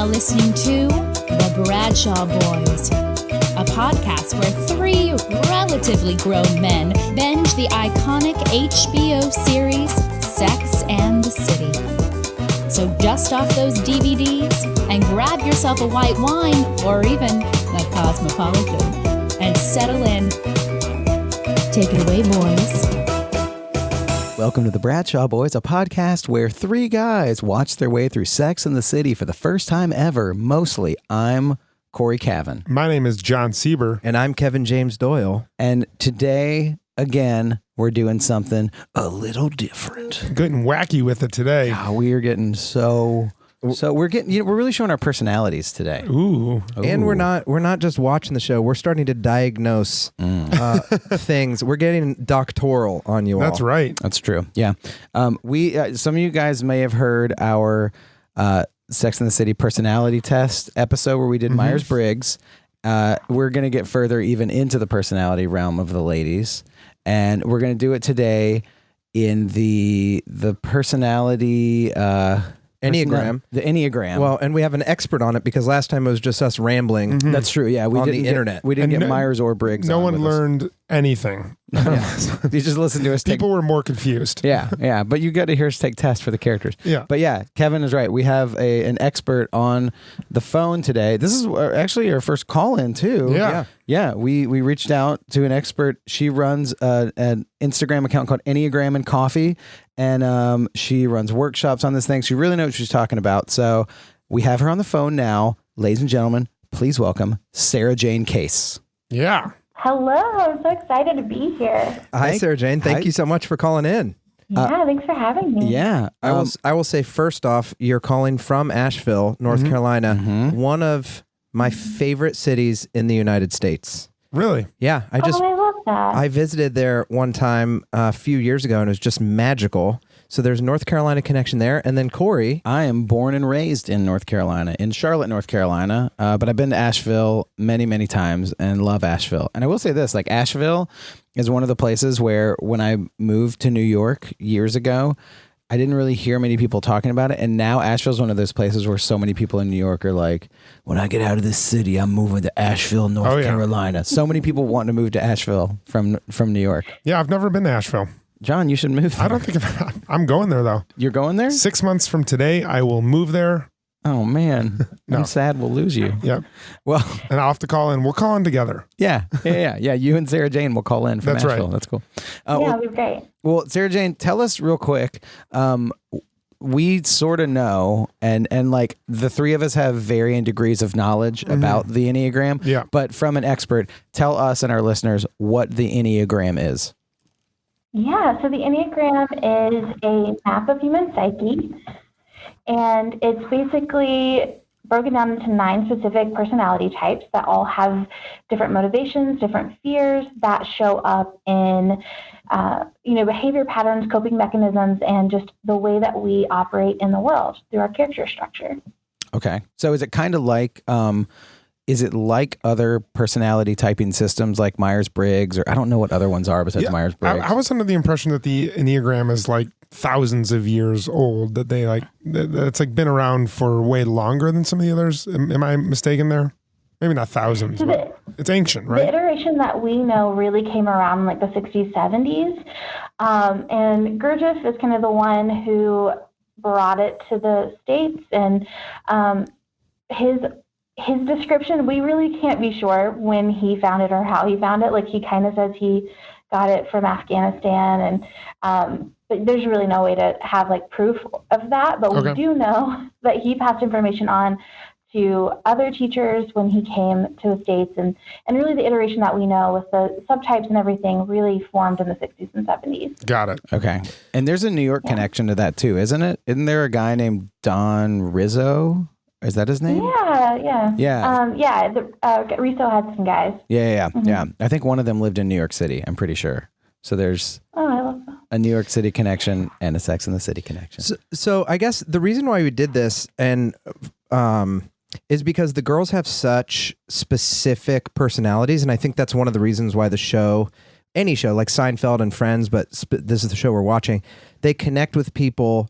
now listening to The Bradshaw Boys, a podcast where three relatively grown men binge the iconic HBO series Sex and the City. So dust off those DVDs and grab yourself a white wine or even a Cosmopolitan and settle in. Take it away, boys. Welcome to The Bradshaw Boys, a podcast where three guys watch their way through Sex and the City for the first time ever. Mostly, I'm Cory Cavin. My name is Jon Sieber. And I'm Kevin James Doyle. And today, again, we're doing something a little different. Getting wacky with it today. Yeah, we are getting so we're getting, we're really showing our personalities today. Ooh. And we're not just watching the show. We're starting to diagnose things. We're getting doctoral on you all. That's right. That's true. Yeah. We some of you guys may have heard our Sex and the City personality test episode where we did Myers-Briggs. We're going to get further even into the personality realm of the ladies. And we're going to do it today in the personality... Enneagram. The Enneagram. Well, and we have an expert on it because last time it was just us rambling. That's true. Yeah, we on didn't the internet. We didn't get Myers or Briggs. No on one with learned anything. us. You just listened to us. People were more confused. Yeah. But you got to hear us take tests for the characters. Yeah. But yeah, Kevin is right. We have an expert on the phone today. This is actually our first call in too. Yeah. We reached out to an expert. She runs an Instagram account called Enneagram and Coffee, and she runs workshops on this thing. She really knows what she's talking about. So we have her on the phone now. Ladies and gentlemen, please welcome Sarajane Case. Yeah. Hello, I'm so excited to be here. Hi, Sarajane. Thank you so much for calling in. Yeah, thanks for having me. Yeah. I will say first off, you're calling from Asheville, North Carolina, one of my favorite cities in the United States. Really? Yeah, I love that. I visited there one time a few years ago, and it was just magical. So there's a North Carolina connection there. And then Cory. I am born and raised in North Carolina, in Charlotte, North Carolina. But I've been to Asheville many, many times and love Asheville. And I will say this, like Asheville is one of the places where when I moved to New York years ago, I didn't really hear many people talking about it. And now Asheville's one of those places where so many people in New York are like, when I get out of this city, I'm moving to Asheville, North Carolina. So many people want to move to Asheville from New York. Yeah, I've never been to Asheville. John, you should move there. I don't think I'm going there though. You're going there? 6 months from today, I will move there. Oh man, No. I'm sad we'll lose you. Yep. Well, And I'll have to call in. We'll call in together. yeah. You and Sarajane will call in from That's Asheville. right. That's cool. It'll be great. Well, Sarajane, tell us real quick. We sort of know, and like the three of us have varying degrees of knowledge about the Enneagram. Yeah. But from an expert, tell us and our listeners what the Enneagram is. Yeah, so the Enneagram is a map of human psyche, and it's basically broken down into 9 specific personality types that all have different motivations, different fears that show up in behavior patterns, coping mechanisms, and just the way that we operate in the world through our character structure. Okay. So is it kind of like, is it like other personality typing systems like Myers-Briggs, or I don't know what other ones are besides Myers-Briggs? I was under the impression that the Enneagram is like thousands of years old, that they it's like been around for way longer than some of the others. Am I mistaken there? Maybe not thousands, So but it's ancient, The right? iteration that we know really came around in like the 60s, 70s. And Gurdjieff is kind of the one who brought it to the States. And his description, we really can't be sure when he found it or how he found it. Like he kind of says he got it from Afghanistan, and but there's really no way to have like proof of that. But we do know that he passed information on to other teachers when he came to the States, and really the iteration that we know with the subtypes and everything really formed in the 60s and 70s. Got it. Okay. And there's a New York connection to that too, isn't it? Isn't there a guy named Don Rizzo? Is that his name? Yeah. Rizzo had some guys. Yeah. I think one of them lived in New York City, I'm pretty sure. So there's I love that. a New York City connection and a Sex and the City connection. So I guess the reason why we did this and is because the girls have such specific personalities, and I think that's one of the reasons why the show any show like Seinfeld and Friends, but this is the show we're watching. They connect with people,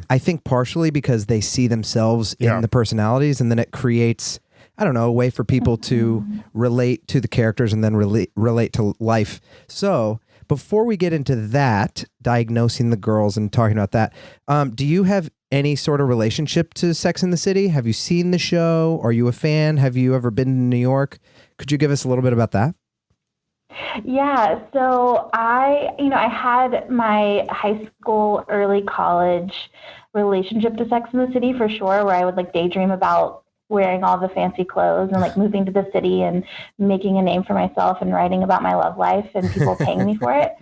I think partially because they see themselves in the personalities, and then it creates, I don't know, a way for people to relate to the characters and then relate to life. So before we get into that, diagnosing the girls and talking about that, do you have any sort of relationship to Sex and the City? Have you seen the show? Are you a fan? Have you ever been to New York? Could you give us a little bit about that? Yeah, so I had my high school, early college relationship to Sex and the City for sure, where I would like daydream about wearing all the fancy clothes and like moving to the city and making a name for myself and writing about my love life and people paying me for it.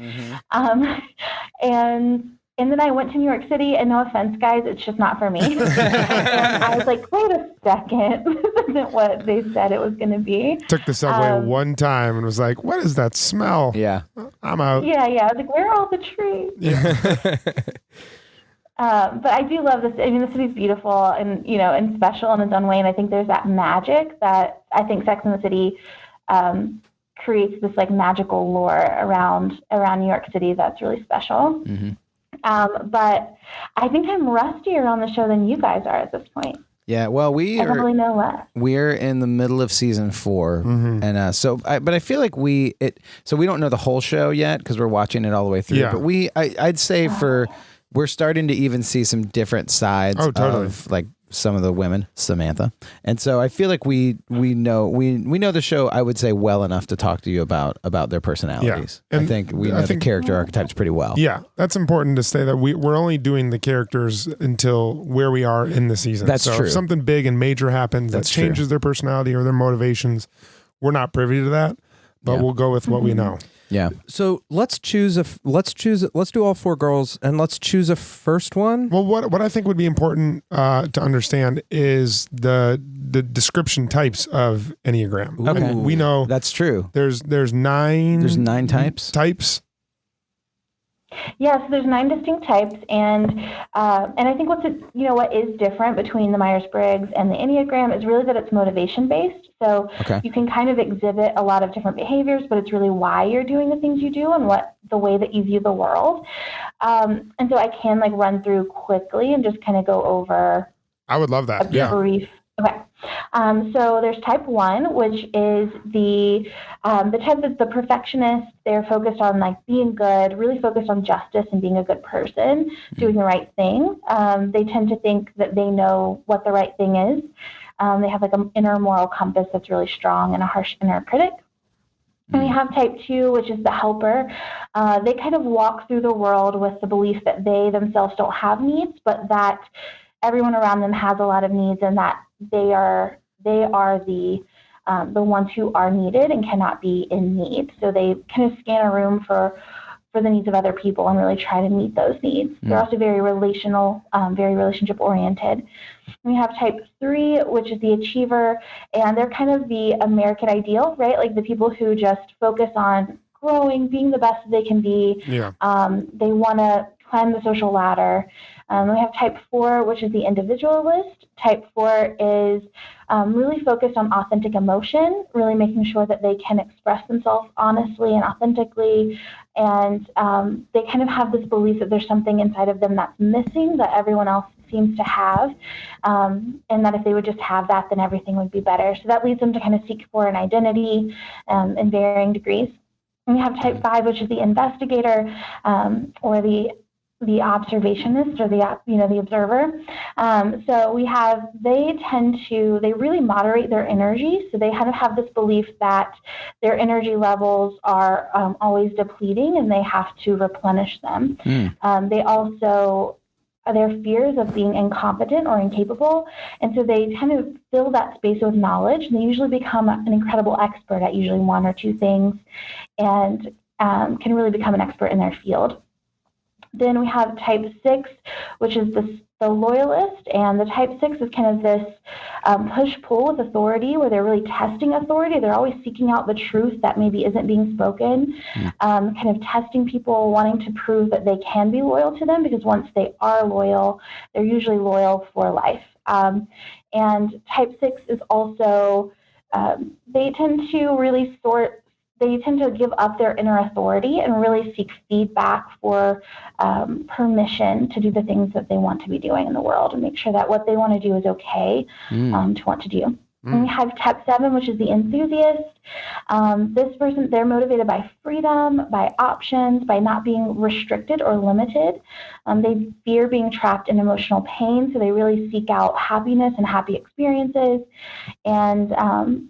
And then I went to New York City, and no offense, guys, it's just not for me. And I was like, wait a second, this isn't what they said it was going to be. Took the subway one time and was like, what is that smell? Yeah. I'm out. Yeah. I was like, where are all the trees? Yeah. But I do love this. I mean, the city's beautiful and, and special in its own way. And I think there's that magic that I think Sex and the City creates this like magical lore around New York City that's really special. But I think I'm rustier on the show than you guys are at this point. Yeah, well, I don't really know less. We're in the middle of season 4, and but I feel like we don't know the whole show yet because we're watching it all the way through. Yeah. But I'd say we're starting to even see some different sides of like some of the women, Samantha, and so I feel like we know the show. I would say well enough to talk to you about their personalities. Yeah. I think we know the character archetypes pretty well. Yeah, that's important to say that we're only doing the characters until where we are in the season. That's so true. If something big and major happens that changes their personality or their motivations, we're not privy to that, but we'll go with what we know. Yeah. So let's do all 4 girls and let's choose a first one. Well, what I think would be important to understand is the description types of Enneagram. Okay. And we know That's true. there's 9. There's 9 types. Yeah, so there's 9 distinct types, and I think what is different between the Myers-Briggs and the Enneagram is really that it's motivation-based. So you can kind of exhibit a lot of different behaviors, but it's really why you're doing the things you do and the way that you view the world. And so I can like run through quickly and just kind of go over. I would love that. A brief. Okay. So there's type 1, which is the type that's the perfectionist. They're focused on like being good, really focused on justice and being a good person, doing the right thing. They tend to think that they know what the right thing is. They have like an inner moral compass that's really strong and a harsh inner critic. And we have type 2, which is the helper. They kind of walk through the world with the belief that they themselves don't have needs, but that everyone around them has a lot of needs, and that they are the ones who are needed and cannot be in need. So they kind of scan a room for the needs of other people and really try to meet those needs. They're also very relational, very relationship oriented. We have type 3, which is the achiever, and they're kind of the American ideal, right? Like the people who just focus on growing, being the best that they can be. Yeah. They want to climb the social ladder. We have type 4, which is the individualist. Type 4 is really focused on authentic emotion, really making sure that they can express themselves honestly and authentically. And they kind of have this belief that there's something inside of them that's missing that everyone else seems to have. And that if they would just have that, then everything would be better. So that leads them to kind of seek for an identity in varying degrees. And we have type 5, which is the investigator or the observationist or the observer. So they really moderate their energy. So they kind of have this belief that their energy levels are always depleting and they have to replenish them. They also, their fears of being incompetent or incapable. And so they kind of fill that space with knowledge. And they usually become an incredible expert at usually 1 or 2 things and can really become an expert in their field. Then we have type 6, which is the loyalist, and the type 6 is kind of this push-pull with authority where they're really testing authority. They're always seeking out the truth that maybe isn't being spoken, kind of testing people, wanting to prove that they can be loyal to them, because once they are loyal, they're usually loyal for life. And type 6 is also, they tend to really they tend to give up their inner authority and really seek feedback for permission to do the things that they want to be doing in the world and make sure that what they want to do is okay to want to do. And we have type 7, which is the enthusiast. This person, they're motivated by freedom, by options, by not being restricted or limited. They fear being trapped in emotional pain, so they really seek out happiness and happy experiences, and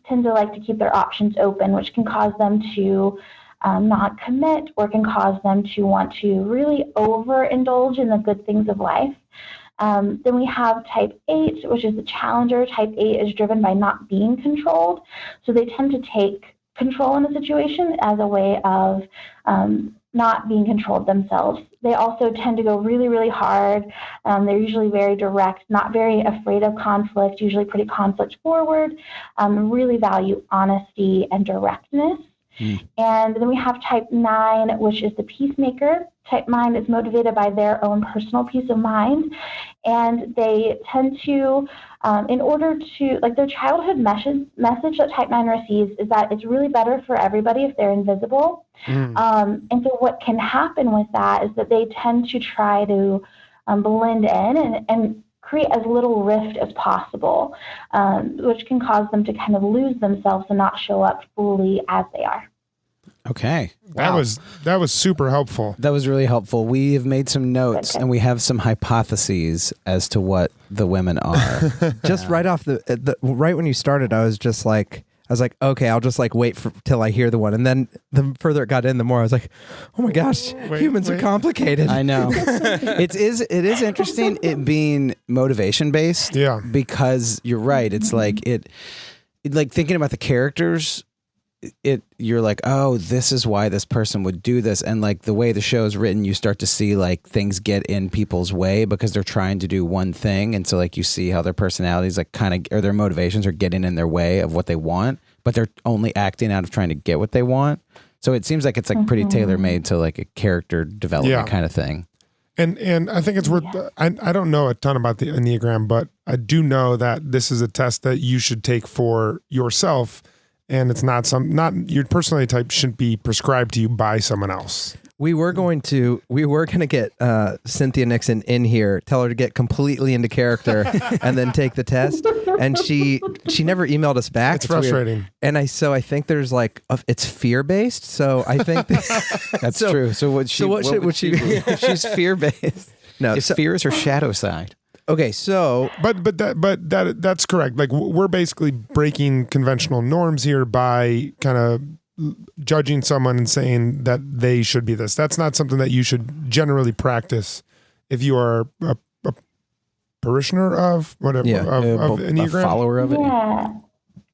tend to like to keep their options open, which can cause them to not commit, or can cause them to want to really overindulge in the good things of life. Then we have type 8, which is the challenger. Type 8 is driven by not being controlled. So they tend to take control in a situation as a way of not being controlled themselves. They also tend to go really, really hard. They're usually very direct, not very afraid of conflict, usually pretty conflict forward, really value honesty and directness. And then we have type 9, which is the peacemaker. Type 9 is motivated by their own personal peace of mind, and they tend to, in order to, like, their childhood message that type 9 receives is that it's really better for everybody if they're invisible. And so what can happen with that is that they tend to try to blend in and create as little rift as possible, which can cause them to kind of lose themselves and not show up fully as they are. Okay. Wow. That was super helpful. That was really helpful. We have made some notes and we have some hypotheses as to what the women are. Just right off right when you started, I was like, okay, I'll just like wait till I hear the one. And then the further it got in, the more I was like, oh my gosh, humans are complicated. I know. It is interesting it being motivation based. Yeah. Because you're right. It's like like thinking about the characters, you're like, oh, this is why this person would do this. And like the way the show is written, you start to see like things get in people's way because they're trying to do one thing. And so like you see how their personalities like kind of, or their motivations are getting in their way of what they want, but they're only acting out of trying to get what they want. So it seems like it's like pretty tailor made to like a character development kind of thing. And I think it's worth, I don't know a ton about the Enneagram, but I do know that this is a test that you should take for yourself. And it's not your personality type shouldn't be prescribed to you by someone else. We were going to get Cynthia Nixon in here, tell her to get completely into character and then take the test. And she never emailed us back. It's frustrating. Weird. And I think there's like, it's fear based. So I think that's true. So what would she be? She's fear based. No, fear is her shadow side. Okay, so but that's correct. Like we're basically breaking conventional norms here by kind of judging someone and saying that they should be this. That's not something that you should generally practice if you are a parishioner of whatever of Enneagram, a follower of it.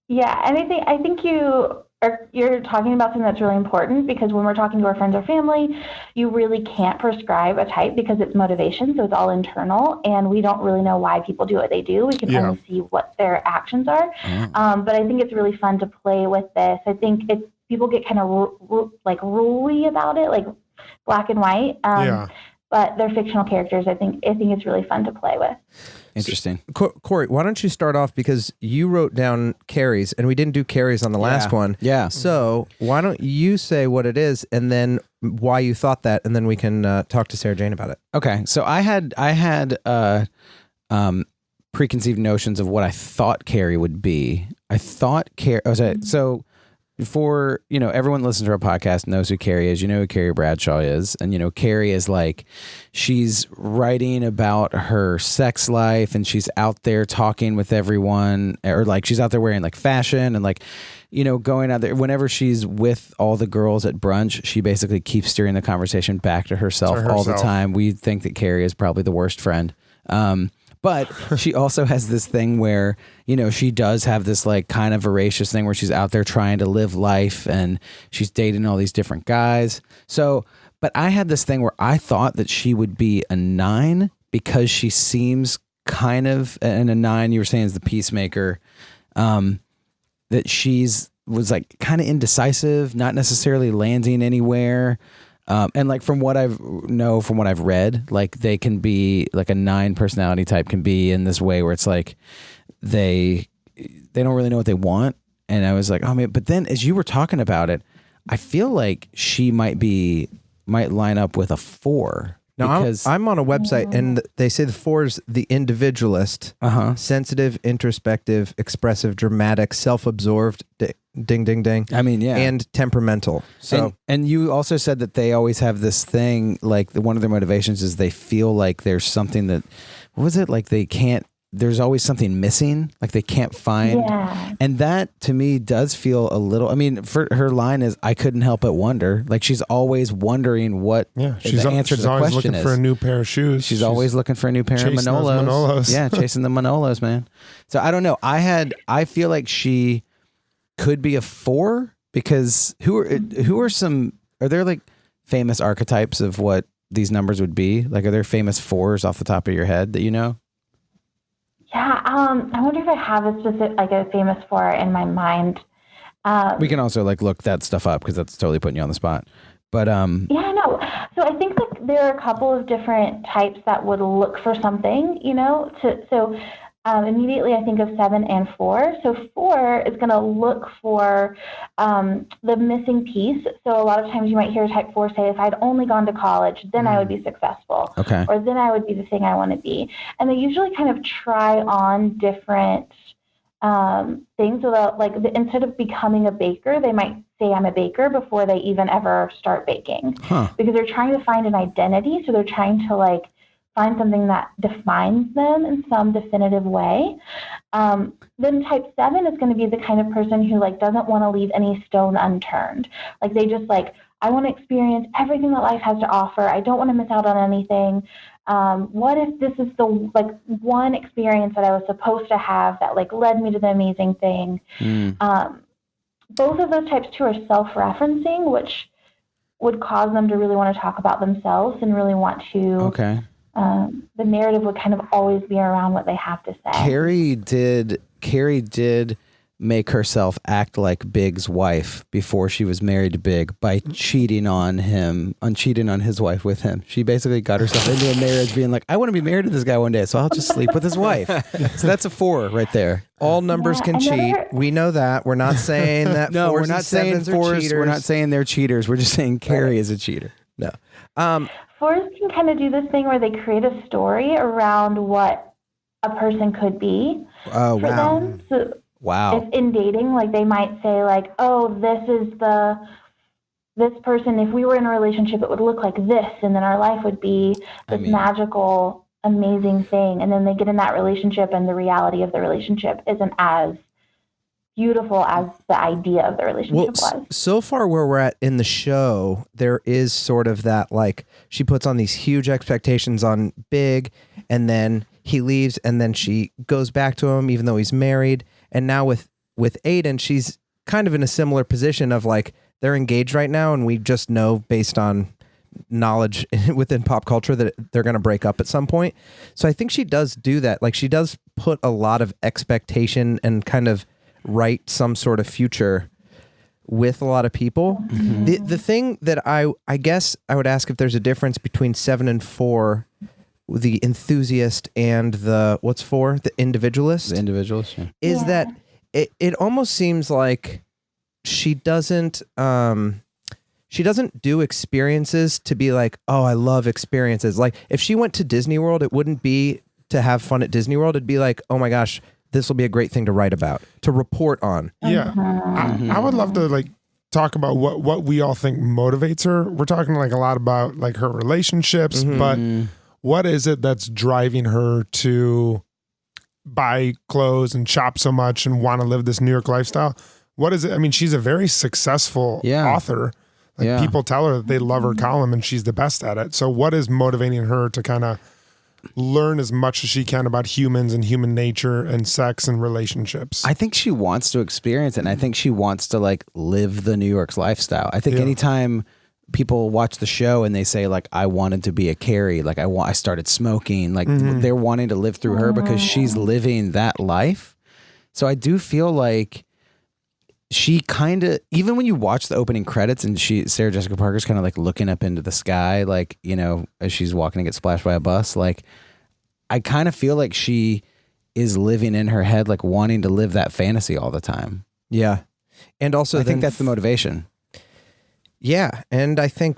Yeah, and I think you're talking about something that's really important, because when we're talking to our friends or family, you really can't prescribe a type because it's motivation, so it's all internal, and we don't really know why people do what they do. We can only see what their actions are. But I think it's really fun to play with this. I think people get kind of like rule-y about it, like black and white. But they're fictional characters. I think it's really fun to play with. Interesting. Cory, why don't you start off, because you wrote down Carrie's and we didn't do Carrie's on the last one. Yeah. So why don't you say what it is and then why you thought that, and then we can talk to Sarajane about it. Okay. So I had preconceived notions of what I thought Carrie would be. I thought Carrie. So for, everyone listens to our podcast knows who Carrie is. You know who Carrie Bradshaw is. And, Carrie is like, she's writing about her sex life and she's out there talking with everyone, or like she's out there wearing like fashion and like, going out there. Whenever she's with all the girls at brunch, she basically keeps steering the conversation back to herself all the time. We think that Carrie is probably the worst friend. But she also has this thing where, she does have this like kind of voracious thing where she's out there trying to live life and she's dating all these different guys. So, but I had this thing where I thought that she would be a 9 because she seems kind of, and a 9 you were saying is the peacemaker, that was like kind of indecisive, not necessarily landing anywhere. And like from what I've read, like they can be like a 9 personality type can be in this way where it's like they don't really know what they want. And I was like, oh man, but then as you were talking about it, I feel like she might line up with a 4. Now, because I'm on a website and they say the 4 is the individualist, sensitive, introspective, expressive, dramatic, self-absorbed, ding, ding, ding. I mean, yeah. And temperamental. So, and you also said that they always have this thing, like one of their motivations is they feel like there's something that, what was it? Like there's always something missing, like they can't find. Yeah. And that to me does feel a little, I mean, for her line is, I couldn't help but wonder. Like she's always wondering what the answer to the always question looking is. for a new pair of shoes. She's always looking for a new pair of chasing those Manolos. Manolos. Yeah, chasing the Manolos, man. So I don't know. I feel like she could be a 4 because are there like famous archetypes of what these numbers would be? Like, are there famous 4s off the top of your head that you know? Yeah, I wonder if I have a specific, like a famous 4 in my mind. We can also like look that stuff up because that's totally putting you on the spot. But yeah, no. So I think that there are a couple of different types that would look for something, immediately I think of 7 and 4. So 4 is going to look for the missing piece. So a lot of times you might hear type 4 say, if I'd only gone to college, then I would be successful. Okay. Or then I would be the thing I want to be. And they usually kind of try on different things. So that, instead of becoming a baker, they might say I'm a baker before they even ever start baking. Because they're trying to find an identity. So they're trying to find something that defines them in some definitive way. Then type 7 is going to be the kind of person who doesn't want to leave any stone unturned. They just I want to experience everything that life has to offer. I don't want to miss out on anything. What if this is the one experience that I was supposed to have that led me to the amazing thing? Both of those types too are self-referencing, which would cause them to really want to talk about themselves and really want to. Okay. The narrative would kind of always be around what they have to say. Carrie did make herself act like Big's wife before she was married to Big by cheating on his wife with him. She basically got herself into a marriage being like, I want to be married to this guy one day, so I'll just sleep with his wife. So that's a 4 right there. All numbers can cheat. We know that. We're not saying that. No, we're not saying 4s. We're not saying they're cheaters. We're just saying Carrie is a cheater. No. 4s can kind of do this thing where they create a story around what a person could be for them. So if in dating, they might say this person, if we were in a relationship, it would look like this, and then our life would be this magical, amazing thing. And then they get in that relationship, and the reality of the relationship isn't as beautiful as the idea of the relationship was. So far where we're at in the show, there is sort of that, she puts on these huge expectations on Big, and then he leaves, and then she goes back to him even though he's married. And now with Aiden, she's kind of in a similar position of they're engaged right now, and we just know based on knowledge within pop culture that they're going to break up at some point. So I think she does do that. She does put a lot of expectation and kind of write some sort of future with a lot of people. Mm-hmm. The thing that I guess I would ask if there's a difference between 7 and 4, the enthusiast and the what's 4, the individualist. The individualist, yeah. Is that it almost seems like she doesn't do experiences to be oh, I love experiences. If she went to Disney World, it wouldn't be to have fun at Disney World. It'd be oh my gosh, this will be a great thing to write about, to report on. Yeah. I would love to talk about what we all think motivates her. We're talking a lot about her relationships, but what is it that's driving her to buy clothes and shop so much and want to live this New York lifestyle? What is it? I mean, she's a very successful author. People tell her that they love her column and she's the best at it. So what is motivating her to kind of learn as much as she can about humans and human nature and sex and relationships? I think she wants to experience it, and I think she wants to live the New York's lifestyle. I think anytime people watch the show and they say I wanted to be a Carrie, I started smoking, they're wanting to live through her because she's living that life. So I do feel she kind of, even when you watch the opening credits and Sarah Jessica Parker's kind of looking up into the sky, as she's walking to get splashed by a bus, I kind of feel like she is living in her head, wanting to live that fantasy all the time. Yeah. And also I think that's the motivation. Yeah, and I think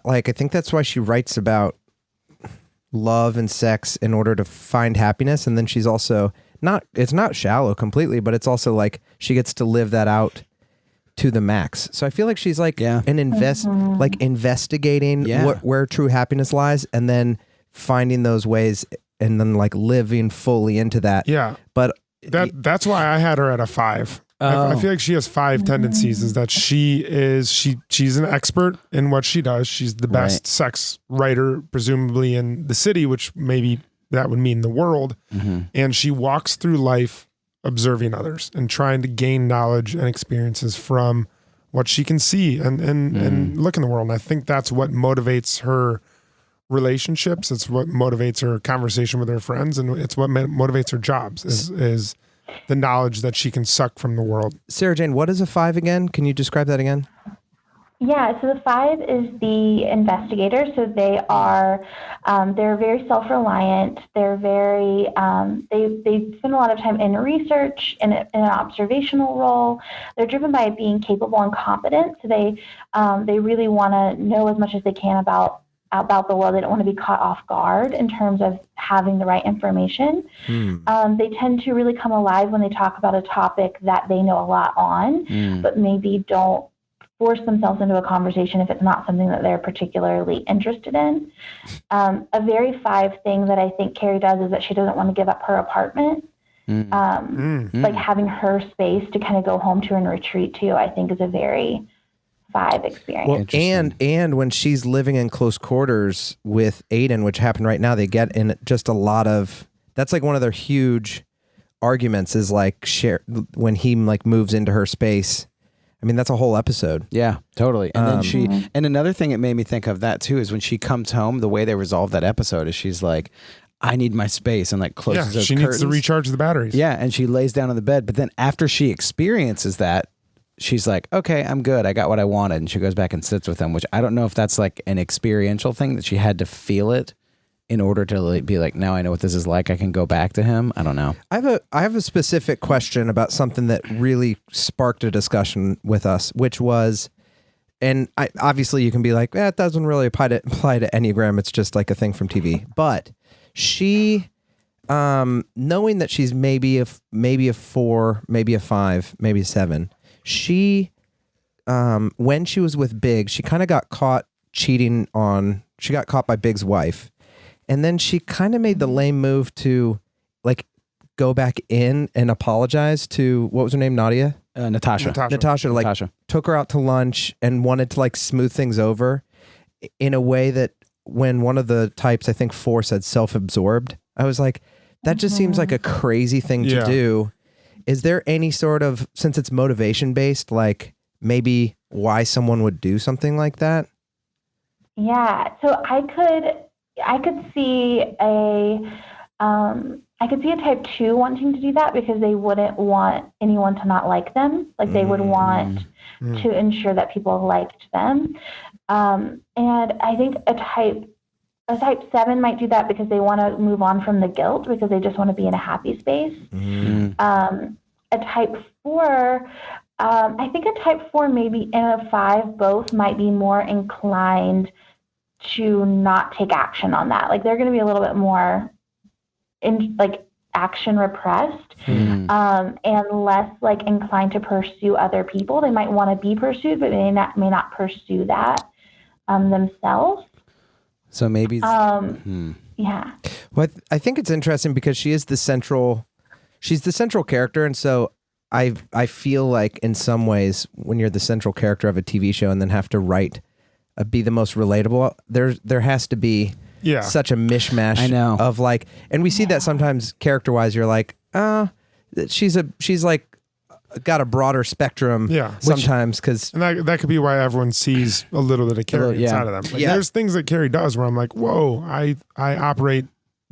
I think that's why she writes about love and sex in order to find happiness, and then she's also it's not shallow completely, but it's also like she gets to live that out to the max. So I feel like she's like investigating where true happiness lies, and then finding those ways, and then like living fully into that. Yeah, but that's why I had her at a 5. I feel like she has 5 tendencies. Is that she's an expert in what she does. She's the best sex writer, presumably in the city, which maybe that would mean the world. And she walks through life observing others and trying to gain knowledge and experiences from what she can see and look in the world. And I think that's what motivates her relationships. It's what motivates her conversation with her friends, and it's what motivates her jobs is the knowledge that she can suck from the world. Sarajane, what is a 5 again? Can you describe that again? Yeah, so the 5 is the investigator. So they are, they're very self-reliant. They're very, they spend a lot of time in research and in an observational role. They're driven by being capable and competent. So they really want to know as much as they can about the world. They don't want to be caught off guard in terms of having the right information. They tend to really come alive when they talk about a topic that they know a lot on, but maybe don't force themselves into a conversation if it's not something that they're particularly interested in. A very 5 thing that I think Carrie does is that she doesn't want to give up her apartment. Like having her space to kind of go home to and retreat to, I think is a very 5 experience. Well, and when she's living in close quarters with Aiden, which happened right now, they get in just a lot of, that's like one of their huge arguments is like when he like moves into her space. I mean, that's a whole episode. Yeah, totally. And then and another thing it made me think of that too is when she comes home, the way they resolve that episode is she's like, I need my space, and like closes those she curtains. Needs to recharge the batteries. Yeah, and she lays down on the bed. But then after she experiences that, she's like, okay, I'm good. I got what I wanted. And she goes back and sits with him, which I don't know if that's like an experiential thing that she had to feel it in order to like be like, now I know what this is like. I can go back to him. I don't know. I have a specific question about something that really sparked a discussion with us, which was, and obviously you can be like, it doesn't really apply to Enneagram. It's just like a thing from TV. But she, knowing that she's maybe a 4, maybe a 5, maybe a 7, she, when she was with Big, she kind of got caught cheating she got caught by Big's wife. And then she kind of made the lame move to like go back in and apologize to, what was her name? Natasha. Natasha like took her out to lunch and wanted to like smooth things over in a way that when one of the types, I think 4, said self-absorbed, I was like, that just seems like a crazy thing to do. Is there any sort of, since it's motivation based, like maybe why someone would do something like that? Yeah, so I could see a type 2 wanting to do that because they wouldn't want anyone to not like them. Like they would want to ensure that people liked them. And I think a type 7 might do that because they want to move on from the guilt because they just want to be in a happy space. A type 4, I think a type 4 maybe and a 5 both might be more inclined to not take action on that. Like they're going to be a little bit more action repressed, and less like inclined to pursue other people. They might want to be pursued, but may not pursue that themselves. So maybe, yeah. Well, I think it's interesting because she's the central character. And so I feel like in some ways when you're the central character of a TV show and then have to write, be the most relatable, there has to be such a mishmash of like, and we see that sometimes character wise, you're like, she's like got a broader spectrum sometimes because that could be why everyone sees a little bit of Carrie inside of them. Like, there's things that Carrie does where I'm like, whoa, I operate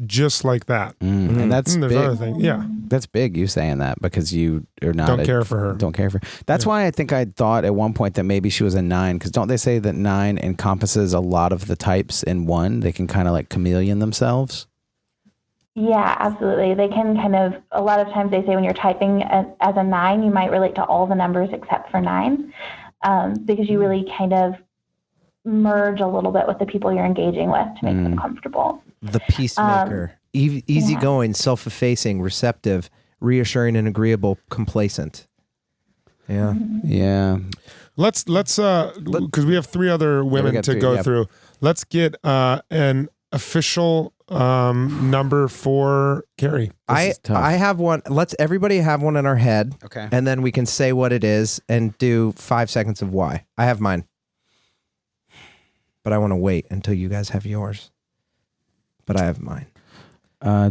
just like that. And that's there's big. other things. Yeah. That's big, you saying that, because you are not don't care for her. Don't care for her. That's why I think I thought at one point that maybe she was a 9, because don't they say that 9 encompasses a lot of the types in one? They can kind of like chameleon themselves. Yeah, absolutely. They can kind of, a lot of times they say when you're typing as a 9, you might relate to all the numbers except for 9. because you really kind of merge a little bit with the people you're engaging with to make them comfortable. The peacemaker, easygoing, self-effacing, receptive, reassuring and agreeable, complacent. Yeah. Yeah. Let's because we have 3 other women to go through. Let's get an official number for Carrie. I have one. Let's everybody have one in our head. Okay. And then we can say what it is and do 5 seconds of why. I have mine. But I want to wait until you guys have yours. But I have mine.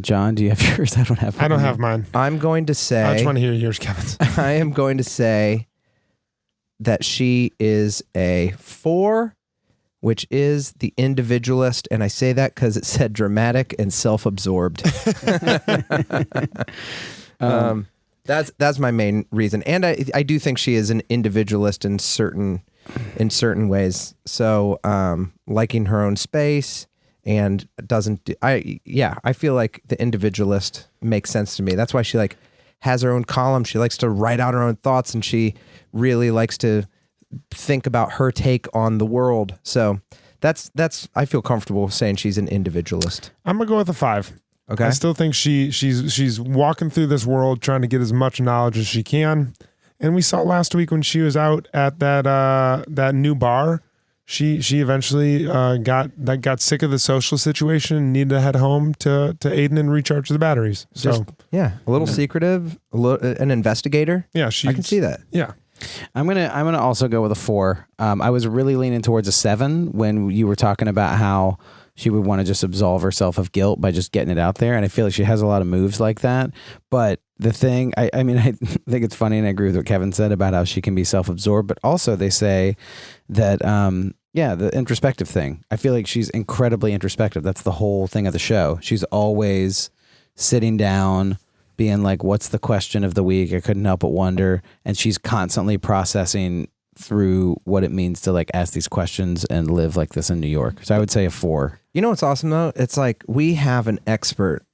John, do you have yours? I don't have mine. I don't have mine. I'm going to say... I just want to hear yours, Kevin. I am going to say that she is a 4, which is the individualist. And I say that because it said dramatic and self-absorbed. That's my main reason. And I do think she is an individualist in certain ways. So liking her own space and I feel like the individualist makes sense to me. That's why she like has her own column. She likes to write out her own thoughts, and she really likes to think about her take on the world. So that's I feel comfortable saying she's an individualist. I'm gonna go with a 5. Okay. I still think she's walking through this world trying to get as much knowledge as she can. And we saw last week when she was out at that new bar, she eventually got sick of the social situation and needed to head home to Aiden and recharge the batteries. So a little secretive, an investigator. Yeah, I can see that. Yeah. I'm gonna also go with a 4. I was really leaning towards a 7 when you were talking about how she would want to just absolve herself of guilt by just getting it out there. And I feel like she has a lot of moves like that. But the thing, I think it's funny, and I agree with what Kevin said about how she can be self-absorbed, but also they say that, the introspective thing. I feel like she's incredibly introspective. That's the whole thing of the show. She's always sitting down, being like, what's the question of the week? I couldn't help but wonder. And she's constantly processing through what it means to like ask these questions and live like this in New York. So I would say a 4. You know what's awesome though? It's like we have an expert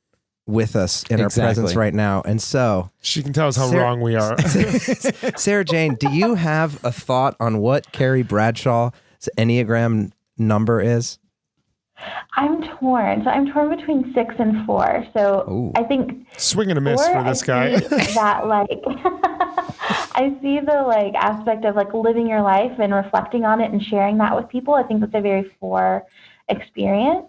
with us in our presence right now. And so she can tell us how wrong we are. Sarajane, do you have a thought on what Carrie Bradshaw's Enneagram number is? I'm torn. So I'm torn between 6 and 4. So I think swing and a miss for this guy. That like I see the like aspect of like living your life and reflecting on it and sharing that with people. I think that's a very 4 experience.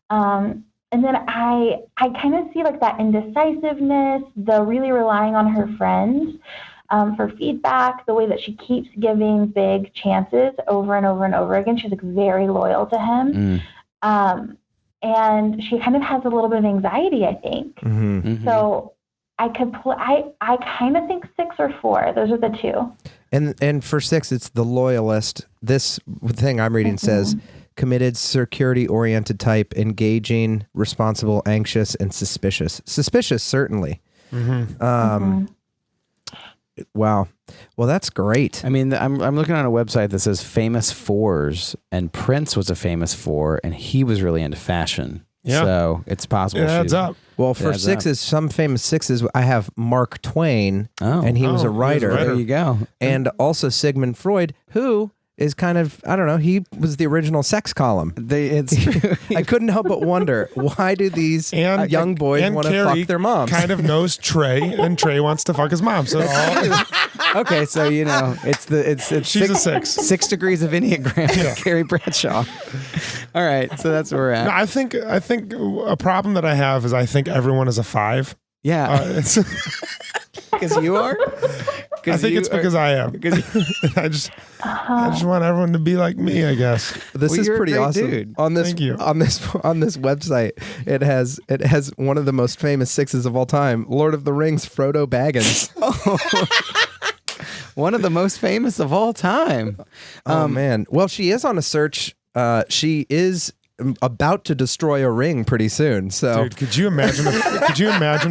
And then I kind of see like that indecisiveness, the really relying on her friends for feedback, the way that she keeps giving big chances over and over and over again. She's like very loyal to him. And she kind of has a little bit of anxiety, I think. So I kind of think 6 or 4. Those are the 2. And for 6, it's the loyalist. This thing I'm reading says committed, security-oriented type, engaging, responsible, anxious, and suspicious. Suspicious, certainly. Wow. Well, that's great. I mean, I'm looking on a website that says famous 4s, and Prince was a famous 4, and he was really into fashion. Yeah. So it's possible. It adds up. Well, for 6s, some famous 6s, I have Mark Twain, and he was a writer. There you go. And also Sigmund Freud, who is kind of, I don't know, he was the original sex column. It's true. I couldn't help but wonder, why do these young boys want to fuck their moms? Kind of knows Trey, and Trey wants to fuck his mom. So okay, so it's she's a 6. 6 degrees of Enneagram. Carrie Bradshaw. All right, so that's where we're at. No, I think a problem that I have is I think everyone is a 5. Yeah, because you are. I think it's because I am. I just want everyone to be like me, I guess. This is pretty awesome. Dude. Thank you. On this website, it has one of the most famous 6s of all time, Lord of the Rings, Frodo Baggins. One of the most famous of all time. Oh man. Well, she is on a search. She is about to destroy a ring pretty soon. So, dude, could you imagine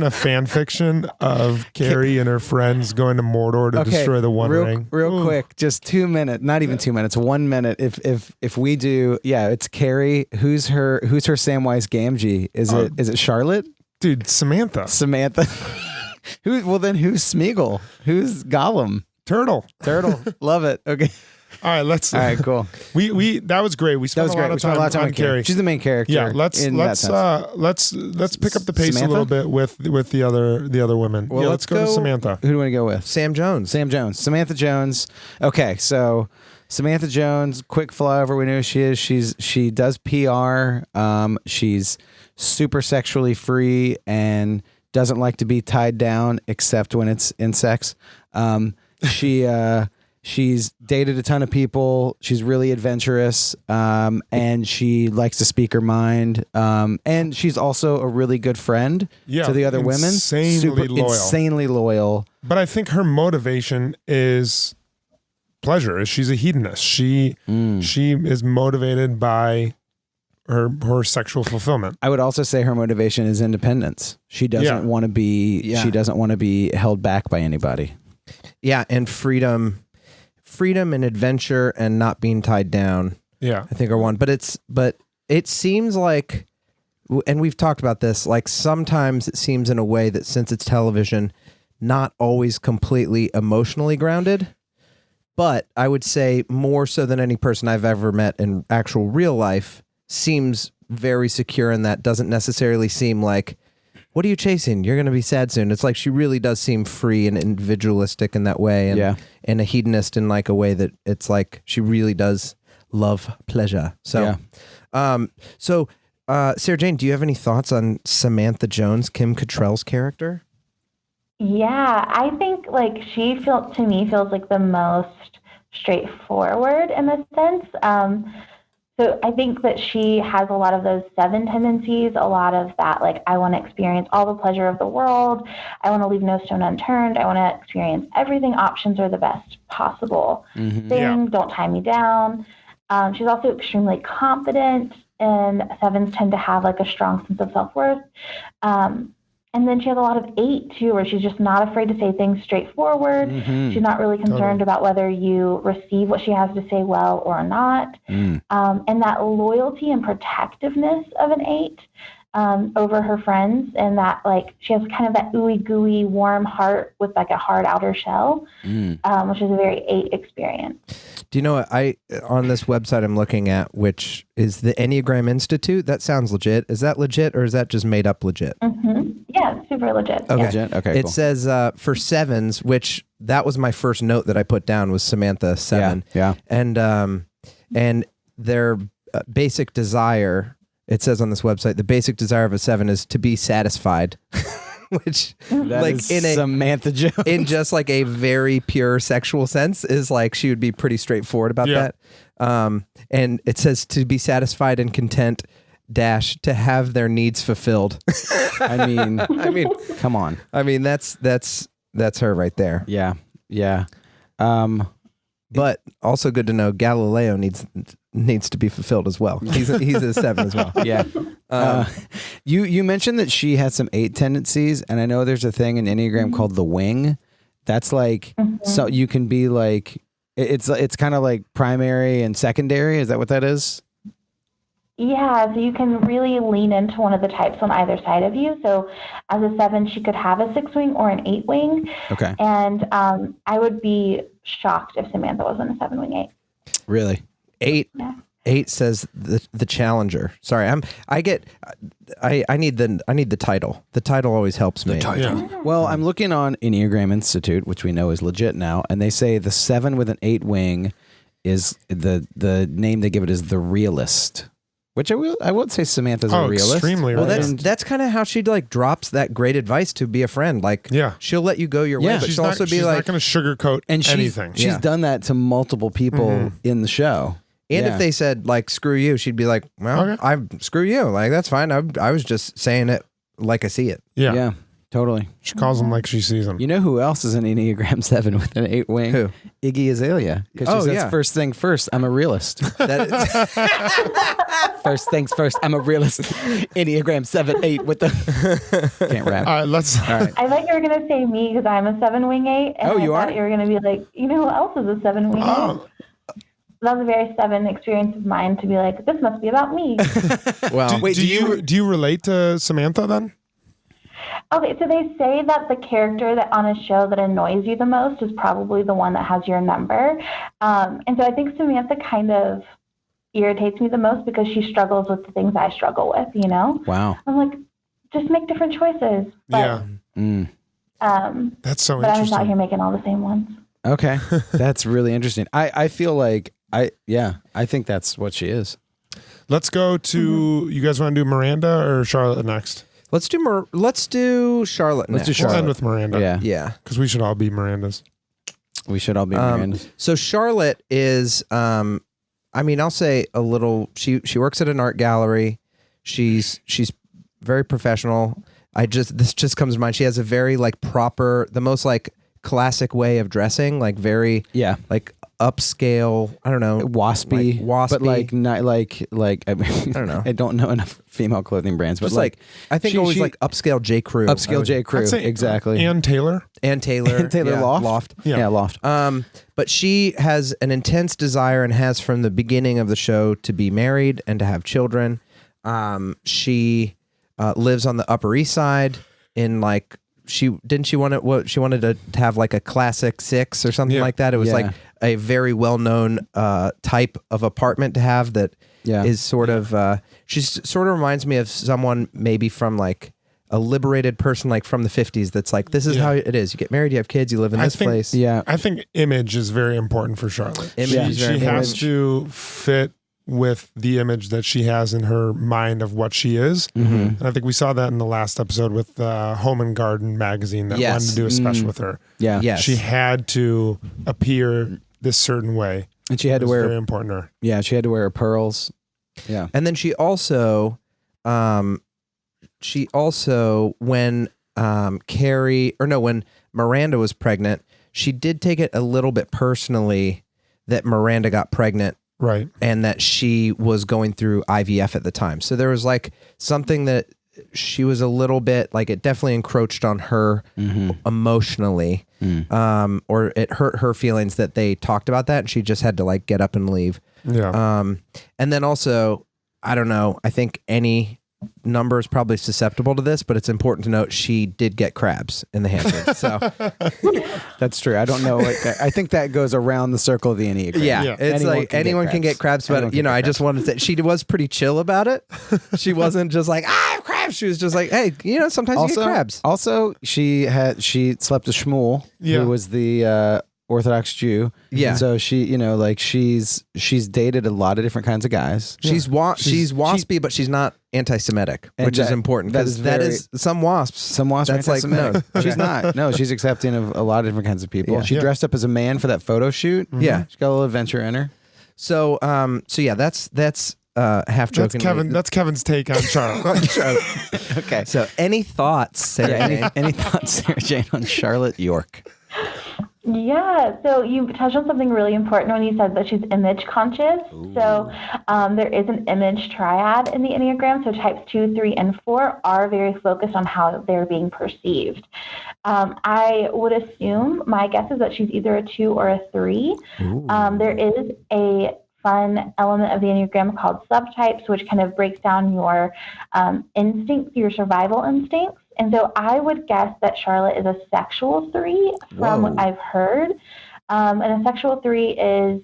a fan fiction of Carrie and her friends going to Mordor to destroy the One Ring? Real quick, just 2 minutes, not even 2 minutes, 1 minute. If we do, it's Carrie. Who's her Samwise Gamgee? Is it Charlotte? Dude, Samantha. Who's Smeagol? Who's Gollum? Turtle. Love it. Okay. All right, All right, cool. We that was great. We spent a lot of time on Carrie. She's the main character. Yeah, let's pick up the pace Samantha? a little bit with the other women. Well, let's go to Samantha. Who do you want to go with? Sam Jones. Samantha Jones. Okay, so Samantha Jones, quick flyover. We know who she is. She does PR. She's super sexually free and doesn't like to be tied down except when it's in sex. She's dated a ton of people. She's really adventurous, and she likes to speak her mind. And she's also a really good friend to the other women. Insanely loyal. But I think her motivation is pleasure. She's a hedonist. She is motivated by her sexual fulfillment. I would also say her motivation is independence. She doesn't want to be. Yeah. She doesn't want to be held back by anybody. Yeah, and freedom and adventure and not being tied down. Yeah, I think are one. But it seems like, and we've talked about this. Like sometimes it seems in a way that since it's television, not always completely emotionally grounded. But I would say more so than any person I've ever met in actual real life seems very secure in that. Doesn't necessarily seem like, what are you chasing? You're going to be sad soon. It's like she really does seem free and individualistic in that way. And, and a hedonist in like a way that it's like she really does love pleasure. So, Sarajane, do you have any thoughts on Samantha Jones, Kim Cattrall's character? Yeah, I think like she feels like the most straightforward in this sense. So I think that she has a lot of those 7 tendencies, a lot of that, like, I want to experience all the pleasure of the world. I want to leave no stone unturned. I want to experience everything. Options are the best possible thing. Yeah. Don't tie me down. She's also extremely confident, and 7s tend to have like a strong sense of self-worth. And then she has a lot of 8 too, where she's just not afraid to say things straightforward. She's not really concerned about whether you receive what she has to say well or not. And that loyalty and protectiveness of an 8 over her friends, and that like she has kind of that ooey gooey warm heart with like a hard outer shell, which is a very 8 experience. Do you know what on this website I'm looking at, which is the Enneagram Institute? That sounds legit. Is that legit, or is that just made up legit? Yeah, super legit. Okay. Legit? Okay, it says for 7s, which that was my first note that I put down was Samantha 7. Yeah. And their basic desire, it says on this website, the basic desire of a 7 is to be satisfied. Which, that like is in a Samantha Jones, in just like a very pure sexual sense, is like she would be pretty straightforward about that. And it says to be satisfied and content, to have their needs fulfilled. I mean, come on. I mean, that's her right there. Yeah. But also good to know Galileo needs to be fulfilled as well. He's a 7 as well. Yeah. You mentioned that she had some 8 tendencies, and I know there's a thing in Enneagram called the wing. That's like, so you can be like, it's kind of like primary and secondary. Is that what that is? Yeah, so you can really lean into one of the types on either side of you. So as a 7, she could have a 6-wing or an 8-wing. Okay. And I would be shocked if Samantha wasn't a 7-wing 8. Really? 8. Yeah. 8 says the challenger. Sorry, I need the title. The title always helps me. Well, I'm looking on Enneagram Institute, which we know is legit now, and they say the 7 with an 8-wing is the name they give it is the realist. Which I would say Samantha's a realist. Extremely well, that's kind of how she like drops that great advice to be a friend. Like, she'll let you go your way, but she'll also be like, not going to sugarcoat anything. She's done that to multiple people in the show. And if they said like screw you, she'd be like, well, screw you. Like that's fine. I was just saying it like I see it. Yeah. Totally. She calls them like she sees them. You know who else is an Enneagram 7 with an 8-wing? Who? Iggy Azalea. Because she says, first thing first, I'm a realist. First things first, I'm a realist. Enneagram 7, 8 with the... Can't rap. All right. I thought you were going to say me because I'm a 7-wing 8. And you are? You were going to be like, you know who else is a 7-wing 8? That was a very 7 experience of mine to be like, this must be about me. Well, do you relate to Samantha then? Okay, so they say that the character that on a show that annoys you the most is probably the one that has your number. And so I think Samantha kind of irritates me the most because she struggles with the things I struggle with, you know? Wow. I'm like, just make different choices. But, That's so but I'm just interesting. out here making all the same ones. Okay. That's really interesting. I feel like I think that's what she is. Let's go to, you guys want to do Miranda or Charlotte next? Let's do Charlotte next. Let's do Charlotte. We'll end with Miranda. Yeah. Yeah. Because we should all be Mirandas. We should all be Mirandas. So Charlotte is, I'll say a little. She works at an art gallery. She's very professional. This just comes to mind. She has a very like proper, the most like classic way of dressing, like very like upscale. I don't know, waspy, but like not like I mean, I don't know. I don't know enough female clothing brands, but just like I think always like upscale J. Crew, J. Crew, I'd say exactly. Ann Taylor. Taylor Loft. Yeah. Loft. But she has an intense desire and has from the beginning of the show to be married and to have children. She lives on the Upper East Side in like she wanted to have like a classic 6 or something like that. It was like a very well-known type of apartment to have that is sort of she sort of reminds me of someone maybe from like a liberated person like from the 50s that's like, this is how it is. You get married, you have kids, you live in this place. Yeah. I think image is very important for Charlotte. Image She has to fit with the image that she has in her mind of what she is. And I think we saw that in the last episode with Home and Garden magazine that wanted to do a special with her. Yeah. Yes. She had to appear this certain way. And she had to wear very important to her. Yeah, she had to wear her pearls. Yeah. And then she also when when Miranda was pregnant, she did take it a little bit personally that Miranda got pregnant. Right. And that she was going through IVF at the time. So there was like something that she was a little bit like, it definitely encroached on her emotionally, or it hurt her feelings that they talked about that and she just had to like get up and leave. Yeah. And then also, I don't know, I think any number is probably susceptible to this, but it's important to note she did get crabs in the Hamptons. So that's true. I don't know. I think that goes around the circle of the Enneagram. Yeah. It's like anyone can get crabs, but I just wanted to say she was pretty chill about it. She wasn't just like, I have crabs. She was just like, hey, sometimes you get crabs. Also, she slept with Shmuel, who was the Orthodox Jew. Yeah. So she, she's dated a lot of different kinds of guys. She's waspy, but she's not anti-Semitic, which is important because that is some wasps. Some wasps. That's like no, she's not. No, she's accepting of a lot of different kinds of people. Yeah. She dressed up as a man for that photo shoot. Yeah, she's got a little adventure in her. So, that's half joking. That's Kevin's take on Charlotte. Okay. So, any thoughts, Sarah? Any thoughts, Sarajane, on Charlotte York? Yeah, so you touched on something really important when you said that she's image conscious. Ooh. So there is an image triad in the Enneagram. So types 2, 3, and 4 are very focused on how they're being perceived. I would assume, my guess is that she's either a 2 or a 3. There is a fun element of the Enneagram called subtypes, which kind of breaks down your instincts, your survival instincts. And so I would guess that Charlotte is a sexual 3 from what I've heard. And a sexual 3 is